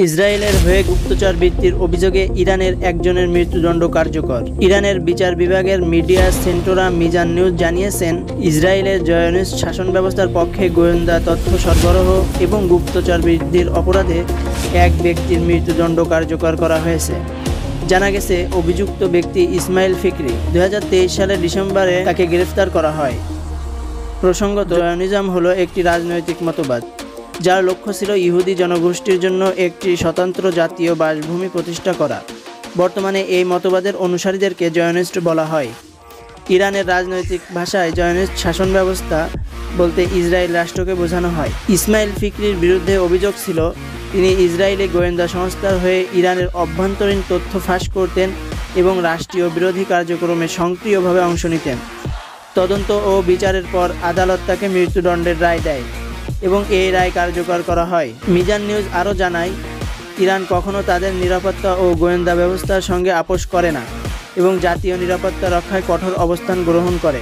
ইসরায়েলের হয়ে গুপ্তচর বৃত্তির অভিযোগে ইরানের একজনের মৃত্যুদণ্ড কার্যকর। ইরানের বিচার বিভাগের মিডিয়া সেন্টোরা মিজান নিউজ জানিয়েছেন, ইসরায়েলের জয়নিস্ট শাসন ব্যবস্থার পক্ষে গোয়েন্দা তথ্য সরবরাহ এবং গুপ্তচর বৃদ্ধির অপরাধে এক ব্যক্তির মৃত্যুদণ্ড কার্যকর করা হয়েছে। জানা গেছে, অভিযুক্ত ব্যক্তি ইসমাইল ফিকরি 2023 সালের ডিসেম্বরে তাকে গ্রেফতার করা হয়। প্রসঙ্গত, জয়নিজম হলো একটি রাজনৈতিক মতবাদ যার লক্ষ্য ছিল ইহুদি জনগোষ্ঠীর জন্য একটি স্বতন্ত্র জাতীয় বাসভূমি প্রতিষ্ঠা করা। বর্তমানে এই মতবাদের অনুসারীদেরকে জয়নিস্ট বলা হয়। ইরানের রাজনৈতিক ভাষায় জয়নিস্ট শাসন ব্যবস্থা বলতে ইসরায়েল রাষ্ট্রকে বোঝানো হয়। ইসমাইল ফিকরির বিরুদ্ধে অভিযোগ ছিল, তিনি ইসরায়েলি গোয়েন্দা সংস্থার হয়ে ইরানের অভ্যন্তরীণ তথ্য ফাঁস করতেন এবং রাষ্ট্রীয় বিরোধী কার্যক্রমে সক্রিয়ভাবে অংশ নিতেন। তদন্ত ও বিচারের পর আদালত তাকে মৃত্যুদণ্ডের রায় দেয় এবং এই রায় কার্যকর করা হয়। মিজান নিউজ আরও জানায়, ইরান কখনো তাদের নিরাপত্তা ও গোয়েন্দা ব্যবস্থার সঙ্গে আপোষ করে না এবং জাতীয় নিরাপত্তা রক্ষায় কঠোর অবস্থান গ্রহণ করে।